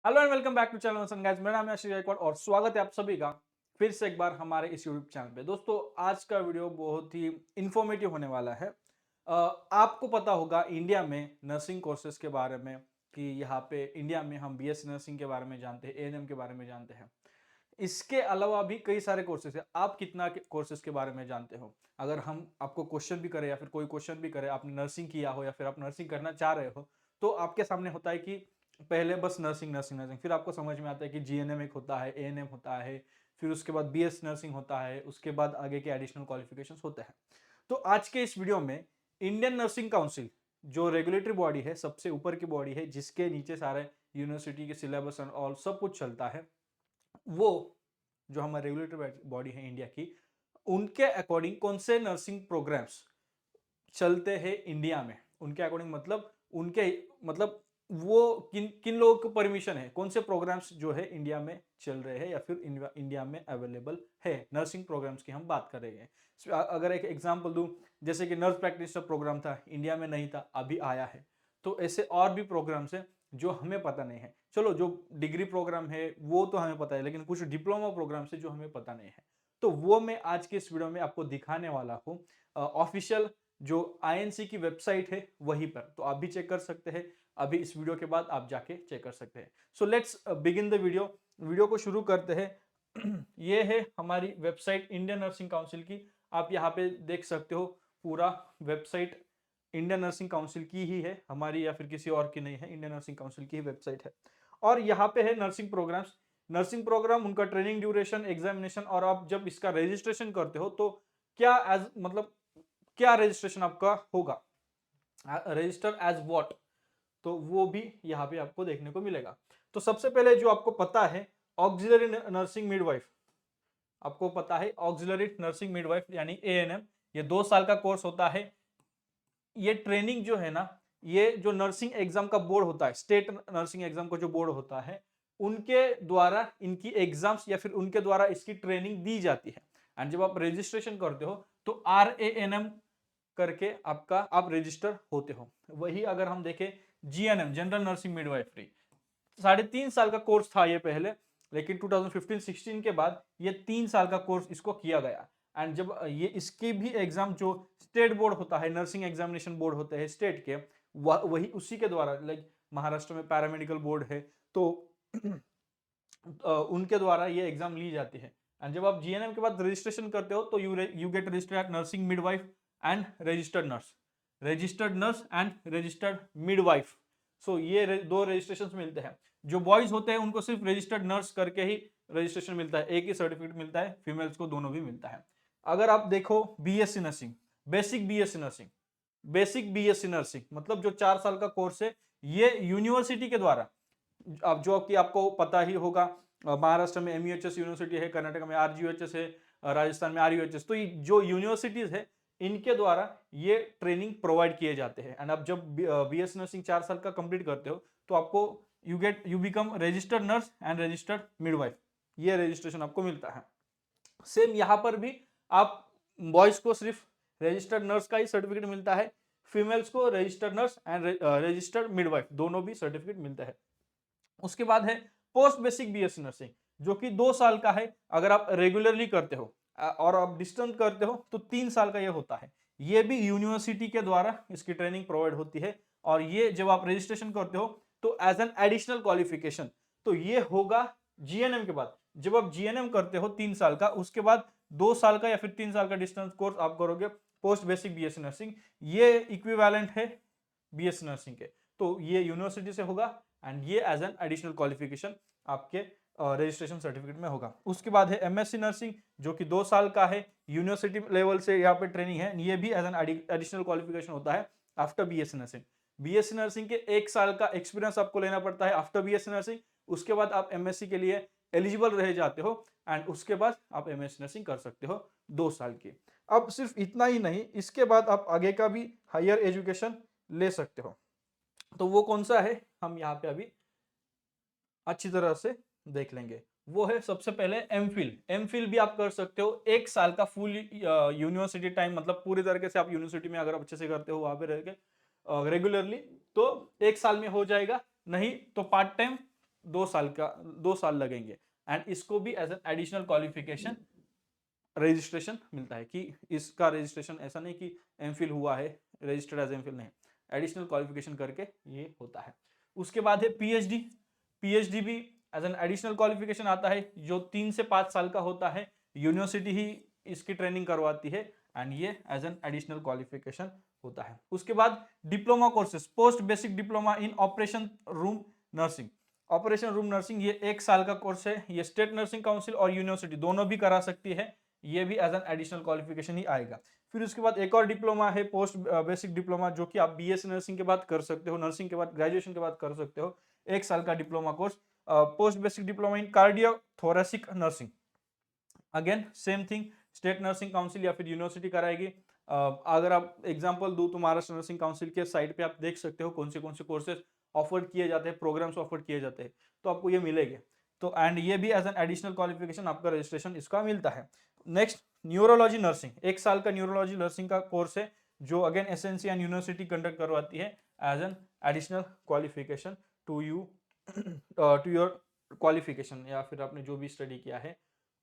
Hello and welcome back to channel guys. मेरा नाम है आशीष गायकवाड़ और स्वागत है आप सभी का फिर से एक बार हमारे इस यूट्यूब चैनल पे। दोस्तों, आज का वीडियो बहुत ही इंफॉर्मेटिव होने वाला है। आपको पता होगा इंडिया में नर्सिंग कोर्सेज के बारे में कि यहाँ पे इंडिया में हम बीएससी नर्सिंग के बारे में जानते हैं, एएनएम के बारे में जानते हैं। इसके अलावा भी कई सारे कोर्सेज है। आप कितना कोर्सेज के बारे में जानते हो? अगर हम आपको क्वेश्चन भी करें या फिर कोई क्वेश्चन भी करे, आपने नर्सिंग किया हो या फिर आप नर्सिंग करना चाह रहे हो, तो आपके सामने होता है कि पहले बस नर्सिंग नर्सिंग नर्सिंग, फिर आपको समझ में आता है कि जीएनएम एक होता है, एएनएम होता है, फिर उसके बाद बीएस नर्सिंग होता है, उसके बाद आगे के एडिशनल क्वालिफिकेशंस होते हैं। तो आज के इस वीडियो में इंडियन नर्सिंग काउंसिल जो रेगुलेटरी बॉडी है, सबसे ऊपर की बॉडी है, जिसके नीचे सारे यूनिवर्सिटी के सिलेबस एंड ऑल सब कुछ चलता है, वो जो हमारे रेगुलेटरी बॉडी है इंडिया की, उनके अकॉर्डिंग कौन से नर्सिंग प्रोग्राम्स चलते हैं इंडिया में। उनके अकॉर्डिंग मतलब उनके मतलब वो किन किन लोगों को परमिशन है, कौन से प्रोग्राम्स जो है इंडिया में चल रहे हैं या फिर इंडिया में अवेलेबल है। नर्सिंग प्रोग्राम्स की हम बात कर रहे हैं। अगर एक एग्जांपल दूं, जैसे कि नर्स प्रैक्टिशनर प्रोग्राम था, इंडिया में नहीं था, अभी आया है। तो ऐसे और भी प्रोग्राम्स हैं जो हमें पता नहीं है। चलो, जो डिग्री प्रोग्राम है वो तो हमें पता है, लेकिन कुछ डिप्लोमा प्रोग्राम्स है जो हमें पता नहीं है। तो वो मैं आज के इस वीडियो में आपको दिखाने वाला हूँ। ऑफिशियल जो आईएनसी की वेबसाइट है वहीं पर, तो आप भी चेक कर सकते हैं। अभी इस वीडियो के बाद आप जाके चेक कर सकते हैं। So let's begin the video. Video को शुरू करते हैं। ये है हमारी वेबसाइट इंडियन नर्सिंग काउंसिल की। आप यहाँ पे देख सकते हो, पूरा वेबसाइट इंडियन नर्सिंग काउंसिल की ही है, हमारी या फिर किसी और की नहीं है, इंडियन नर्सिंग काउंसिल की ही वेबसाइट है। और यहाँ पे है नर्सिंग प्रोग्राम्स। नर्सिंग प्रोग्राम, उनका ट्रेनिंग ड्यूरेशन, एग्जामिनेशन, और आप जब इसका रजिस्ट्रेशन करते हो तो क्या एज मतलब क्या रजिस्ट्रेशन आपका होगा, रजिस्टर एज व्हाट, तो वो भी यहाँ पे आपको देखने को मिलेगा। तो सबसे पहले जो आपको पता है, ऑक्सिलरी नर्सिंग मिडवाइफ, आपको पता है ऑक्सिलरी नर्सिंग मिडवाइफ यानी एएनएम, ये 2 साल का कोर्स होता है। ये ट्रेनिंग जो है ना, ये जो नर्सिंग एग्जाम का बोर्ड होता है, स्टेट नर्सिंग एग्जाम का जो बोर्ड होता है, उनके द्वारा इनकी एग्जाम्स या फिर उनके द्वारा इसकी ट्रेनिंग दी जाती है। एंड जब आप रजिस्ट्रेशन करते हो तो RANM करके आपका आप रजिस्टर होते हो। वही अगर हम देखें, जीएनएम जनरल नर्सिंग मिडवाइफरी, 3.5 साल का कोर्स था ये पहले, लेकिन 2015-16 के बाद ये 3 साल का कोर्स इसको किया गया। एंड जब ये इसकी भी एग्जाम जो स्टेट बोर्ड होता है, नर्सिंग एग्जामिनेशन बोर्ड होते हैं स्टेट के, वही उसी के द्वारा, लाइक महाराष्ट्र में पैरामेडिकल बोर्ड है, तो उनके द्वारा ये एग्जाम ली जाती है। एंड जब आप जीएनएम के बाद रजिस्ट्रेशन करते हो तो you get registered at nursing midwife and registered nurse and registered midwife. So ये दो रजिस्ट्रेशन मिलते हैं। जो बॉयज होते हैं उनको सिर्फ रजिस्टर्ड नर्स करके ही रजिस्ट्रेशन मिलता है, एक ही सर्टिफिकेट मिलता है। फीमेल्स को दोनों भी मिलता है। अगर आप देखो BSc nursing, basic BSc nursing, basic BSc nursing मतलब जो 4 साल का कोर्स है, ये यूनिवर्सिटी के द्वारा, अब जो कि आपको पता ही होगा, महाराष्ट्र में एमयूएचएस यूनिवर्सिटी है, कर्नाटक में आरजीयूएचएस है, राजस्थान में आरयूएचएस, तो ये जो यूनिवर्सिटीज है इनके द्वारा ये ट्रेनिंग प्रोवाइड किए जाते हैं। एंड अब जब बीएस नर्सिंग 4 साल का कंप्लीट करते हो तो आपको you become registered nurse and registered midwife, ये रजिस्ट्रेशन आपको मिलता है। सेम यहाँ पर भी आप बॉयज को सिर्फ रजिस्टर्ड नर्स का ही सर्टिफिकेट मिलता है, फीमेल्स को registered nurse and registered midwife दोनों भी सर्टिफिकेट मिलता है। उसके बाद है पोस्ट बेसिक बीएससी नर्सिंग, जो कि 2 साल का है अगर आप रेगुलरली करते हो, और आप डिस्टेंस करते हो तो 3 साल का ये होता है। ये भी यूनिवर्सिटी के द्वारा इसकी ट्रेनिंग प्रोवाइड होती है। और ये जब आप रजिस्ट्रेशन करते हो तो एज एन एडिशनल क्वालिफिकेशन, तो ये होगा जीएनएम के बाद। जब आप जीएनएम करते हो 3 साल का, उसके बाद 2 साल का या फिर 3 साल का डिस्टेंस कोर्स आप करोगे पोस्ट बेसिक बीएससी नर्सिंग, ये इक्विवेलेंट है बीएससी नर्सिंग के। तो ये यूनिवर्सिटी से होगा एंड ये एज एन एडिशनल क्वालिफिकेशन आपके रजिस्ट्रेशन सर्टिफिकेट में होगा। उसके बाद है एमएससी नर्सिंग, जो कि 2 साल का है, यूनिवर्सिटी लेवल से यहाँ पे ट्रेनिंग है, ये भी एज एन एडिशनल क्वालिफिकेशन होता है after BSc nursing. BSc nursing के 1 साल का एक्सपीरियंस आपको लेना पड़ता है आफ्टर बीएससी नर्सिंग। उसके बाद आप एमएससी के लिए एलिजिबल रह जाते हो एंड उसके बाद आप एमएससी नर्सिंग कर सकते हो 2 साल की। अब सिर्फ इतना ही नहीं, इसके बाद आप आगे का भी हायर एजुकेशन ले सकते हो। तो वो कौन सा है हम यहाँ पे अभी अच्छी तरह से देख लेंगे। वो है सबसे पहले एमफिल। एमफिल भी आप कर सकते हो 1 साल का फुल यूनिवर्सिटी टाइम, मतलब पूरी तरीके से आप यूनिवर्सिटी में अगर अच्छे से करते हो वहां पे रह के रेगुलरली, तो 1 साल में हो जाएगा। नहीं तो पार्ट टाइम 2 साल लगेंगे। एंड इसको भी as an additional qualification registration मिलता है कि इसका रजिस्ट्रेशन ऐसा नहीं कि एमफिल हुआ है, रजिस्टर्ड एज एमफिल नहीं, एडिशनल क्वालिफिकेशन करके ये होता है। उसके बाद है पीएचडी। पीएचडी भी एज एन एडिशनल क्वालिफिकेशन आता है जो 3 से 5 साल का होता है। यूनिवर्सिटी ही इसकी ट्रेनिंग करवाती है एंड ये एज एन एडिशनल क्वालिफिकेशन होता है। उसके बाद diploma courses, post basic diploma in operation room nursing. Operation room nursing ये 1 साल का कोर्स है। ये स्टेट नर्सिंग काउंसिल और यूनिवर्सिटी दोनों भी करा सकती है। ये भी एज एन एडिशनल क्वालिफिकेशन ही आएगा। फिर उसके बाद एक और डिप्लोमा है पोस्ट बेसिक डिप्लोमा, जो कि आप बीएससी नर्सिंग के बाद कर सकते हो, नर्सिंग के बाद ग्रेजुएशन के बाद कर सकते हो। 1 साल का diploma course, post basic diploma in cardio thoracic nursing. Again same thing, state nursing council या फिर यूनिवर्सिटी कराएगी। अगर आप एग्जांपल दूं तो महाराष्ट्र नर्सिंग काउंसिल के साइट पे आप देख सकते हो कौन से कोर्सेज ऑफर किए जाते हैं, प्रोग्राम्स ऑफर किए जाते हैं, तो आपको ये मिलेंगे। तो एंड ये भी एज एन एडिशनल क्वालिफिकेशन आपका रजिस्ट्रेशन इसका मिलता है। नेक्स्ट न्यूरोलॉजी नर्सिंग, 1 साल का न्यूरोलॉजी नर्सिंग का कोर्स है जो again SNC and university conduct करवाती है as an additional qualification to you to your qualification, या फिर आपने जो भी स्टडी किया है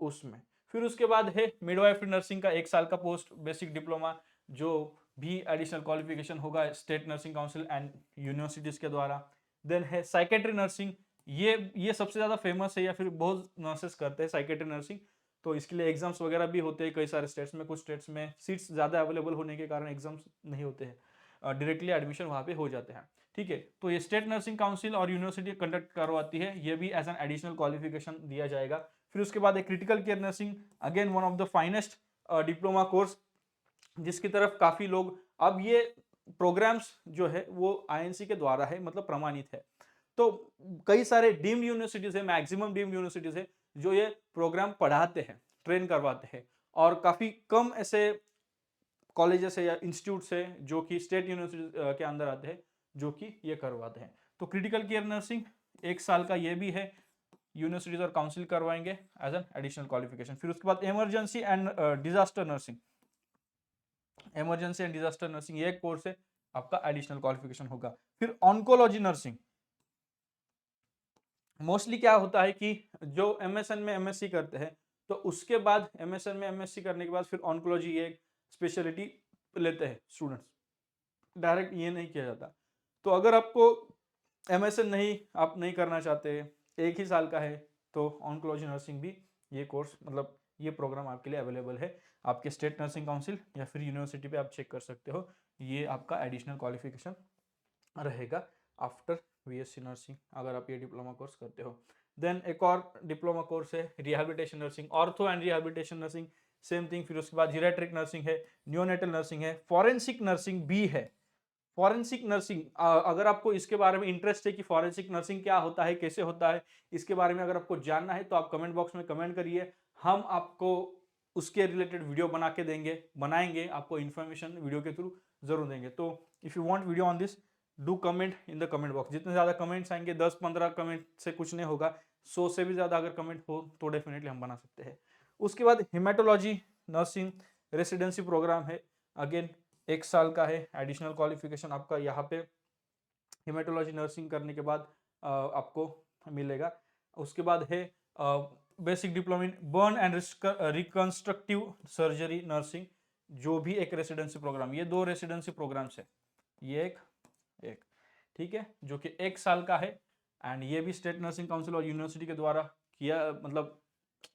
उसमें। फिर उसके बाद है मिडवाइफरी नर्सिंग का 1 साल का पोस्ट बेसिक डिप्लोमा, जो भी एडिशनल क्वालिफिकेशन होगा state nursing council and universities के द्वारा। देन है साइकेट्री नर्सिंग, ये सबसे ज्यादा फेमस है या फिर बहुत नर्सेस करते हैं साइकेट्री नर्सिंग। तो इसके लिए एग्जाम्स वगैरह भी होते हैं कई सारे स्टेट्स में, कुछ स्टेट्स में सीट्स ज़्यादा अवेलेबल होने के कारण एग्जाम्स नहीं होते हैं, डायरेक्टली एडमिशन वहाँ पे हो जाते हैं। ठीक है, तो ये स्टेट नर्सिंग काउंसिल और यूनिवर्सिटी कंडक्ट करवाती है, ये भी एज एन एडिशनल क्वालिफिकेशन दिया जाएगा। फिर उसके बाद एक critical care nursing, again one of the finest diploma course, जिसकी तरफ काफ़ी लोग, अब ये प्रोग्राम्स जो है वो आईएनसी के द्वारा है, मतलब प्रमाणित है। तो कई सारे डीम्ड यूनिवर्सिटीज है, मैक्सिमम डीम्ड यूनिवर्सिटीज है जो ये प्रोग्राम पढ़ाते हैं, ट्रेन करवाते हैं, और काफ़ी कम ऐसे कॉलेजेस है या इंस्टीट्यूट्स है जो कि स्टेट यूनिवर्सिटी के अंदर आते हैं जो कि ये करवाते हैं। तो क्रिटिकल केयर नर्सिंग 1 साल का ये भी है, यूनिवर्सिटीज और काउंसिल करवाएंगे एज एन एडिशनल क्वालिफिकेशन। फिर उसके बाद emergency and disaster nursing, emergency and disaster nursing ये एक कोर्स है, आपका एडिशनल क्वालिफिकेशन होगा। फिर ऑन्कोलॉजी नर्सिंग, मोस्टली क्या होता है कि जो एमएसएन में एमएससी करते हैं तो उसके बाद एमएसएन में एमएससी करने के बाद फिर ऑन्कोलॉजी एक स्पेशलिटी लेते हैं स्टूडेंट्स, डायरेक्ट ये नहीं किया जाता। तो अगर आपको एमएसएन नहीं, आप नहीं करना चाहते, 1 ही साल का है, तो ऑन्कोलॉजी नर्सिंग भी ये कोर्स, मतलब ये प्रोग्राम आपके लिए अवेलेबल है। आपके स्टेट नर्सिंग काउंसिल या फिर यूनिवर्सिटी पे आप चेक कर सकते हो, ये आपका एडिशनल क्वालिफिकेशन रहेगा आफ्टर बीएससी नर्सिंग, अगर आप ये डिप्लोमा कोर्स करते हो। देन एक और डिप्लोमा कोर्स है rehabilitation nursing, ortho and rehabilitation nursing, same thing. फिर उसके बाद जीरियाट्रिक नर्सिंग है, नियोनेटल नर्सिंग है, फॉरेंसिक नर्सिंग भी है। फॉरेंसिक नर्सिंग, अगर आपको इसके बारे में इंटरेस्ट है कि फॉरेंसिक नर्सिंग क्या होता है, कैसे होता है, इसके बारे में अगर आपको जानना है तो आप कमेंट बॉक्स में कमेंट करिए, हम आपको उसके रिलेटेड वीडियो बना के बनाएंगे, आपको इन्फॉर्मेशन वीडियो के थ्रू जरूर देंगे। तो if you want video on this, do comment in the comment box. जितने ज़्यादा कमेंट्स आएंगे, 10-15 कमेंट से कुछ नहीं होगा, 100 से भी ज़्यादा अगर कमेंट हो तो डेफिनेटली हम बना सकते हैं। उसके बाद हेमाटोलॉजी नर्सिंग रेसिडेंसी प्रोग्राम है, अगेन 1 साल का है, एडिशनल क्वालिफिकेशन आपका यहाँ पे हेमाटोलॉजी नर्सिंग करने के बाद आपको मिलेगा। उसके बाद है basic diploma in burn and reconstructive surgery nursing, जो भी एक रेसिडेंसी प्रोग्राम, ये 2 रेसिडेंसी प्रोग्राम्स है, ये एक ठीक है, जो कि 1 साल का है एंड ये भी स्टेट नर्सिंग काउंसिल और यूनिवर्सिटी के द्वारा किया, मतलब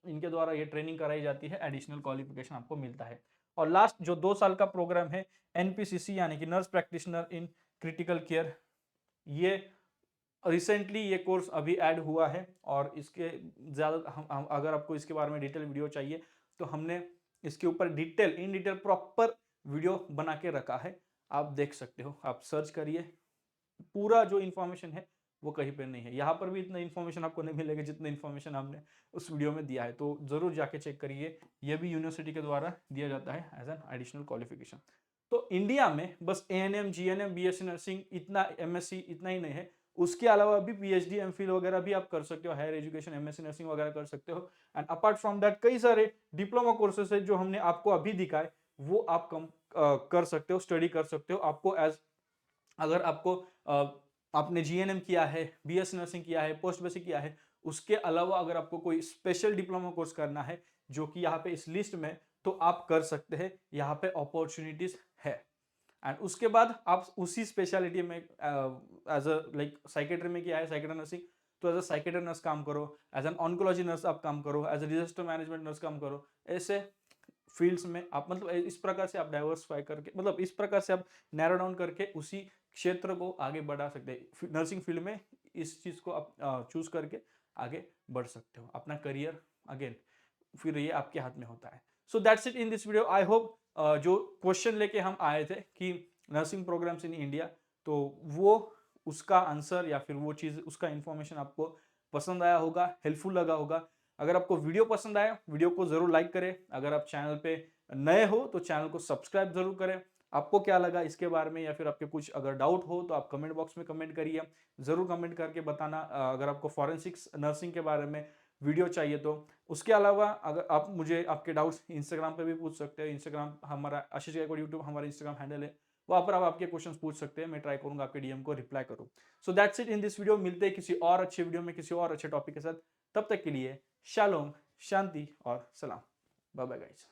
इनके द्वारा ये ट्रेनिंग कराई जाती है, एडिशनल क्वालिफिकेशन आपको मिलता है। और लास्ट जो 2 साल का प्रोग्राम है एनपीसीसी, यानी कि nurse practitioner in critical care, ये रिसेंटली ये कोर्स अभी ऐड हुआ है, और इसके ज़्यादा हम अगर आपको इसके बारे में डिटेल वीडियो चाहिए तो हमने इसके ऊपर इन डिटेल प्रॉपर वीडियो बना के रखा है, आप देख सकते हो, आप सर्च करिए, पूरा जो इन्फॉर्मेशन है वो कहीं पे नहीं है, यहाँ पर भी इतना इन्फॉर्मेशन आपको नहीं मिलेगा जितना इन्फॉर्मेशन हमने उस वीडियो में दिया है, तो ज़रूर जाके चेक करिए, ये भी यूनिवर्सिटी के द्वारा दिया जाता है एज एन एडिशनल क्वालिफिकेशन। तो इंडिया में बस एएनएम, जीएनएम, बीएससी नर्सिंग इतना, एमएससी इतना ही नहीं है, उसके अलावा भी पीएचडी, एमफिल वगैरह भी आप कर सकते हो, हायर एजुकेशन एमएससी नर्सिंग वगैरह कर सकते हो। एंड अपार्ट फ्रॉम दैट कई सारे डिप्लोमा कोर्सेज है जो हमने आपको अभी दिखाए, वो आप कर सकते हो, स्टडी कर सकते हो। आपको एज, अगर आपको आपने जीएनएम किया है, बीएस नर्सिंग किया है, पोस्ट बेसिक किया है, उसके अलावा अगर आपको कोई स्पेशल डिप्लोमा कोर्स करना है जो कि यहाँ पे इस लिस्ट में, तो आप कर सकते हैं, यहाँ पे अपॉर्चुनिटीज है। एंड उसके बाद आप उसी स्पेशलिटी में एज अ लाइक साइकेट्री में किया है, साइकेट्री नर्सिंग, तो एज अ साइकेट्री नर्स काम करो, एज एन ऑन्कोलॉजी नर्स आप काम करो, as a disaster management nurse काम करो। ऐसे फील्ड्स में आप मतलब इस प्रकार से आप डाइवर्सिफाई करके, मतलब इस प्रकार से आप नैरो डाउन करके उसी क्षेत्र को आगे बढ़ा सकते हैं। नर्सिंग फील्ड में इस चीज को आप चूज करके आगे बढ़ सकते हो अपना करियर। अगेन फिर ये आपके हाथ में होता है। So that's it in this video. I hope जो क्वेश्चन लेके हम आए थे कि नर्सिंग प्रोग्राम्स इन इंडिया, तो वो उसका आंसर या फिर वो चीज उसका इंफॉर्मेशन आपको पसंद आया होगा, हेल्पफुल लगा होगा। अगर आपको वीडियो पसंद आया, वीडियो को जरूर लाइक करें। अगर आप चैनल पे नए हो तो चैनल को सब्सक्राइब जरूर करें। आपको क्या लगा इसके बारे में, या फिर आपके कुछ अगर डाउट हो तो आप कमेंट बॉक्स में कमेंट करिए, जरूर कमेंट करके बताना। अगर आपको फॉरेंसिक्स नर्सिंग के बारे में वीडियो चाहिए तो। उसके अलावा अगर आप मुझे आपके डाउट्स इंस्टाग्राम पे भी पूछ सकते हैं। इंस्टाग्राम हमारा आशीष गायकवाड़ यूट्यूब हमारा इंस्टाग्राम हैंडल है, वहां पर आप आपके क्वेश्चंस पूछ सकते हैं। मैं ट्राई करूंगा आपके डीएम को रिप्लाई करूं। So that's it in this video. मिलते हैं किसी और अच्छे वीडियो में किसी और अच्छे टॉपिक के साथ। तब तक के लिए शालोम, शांति और सलाम। Bye bye guys.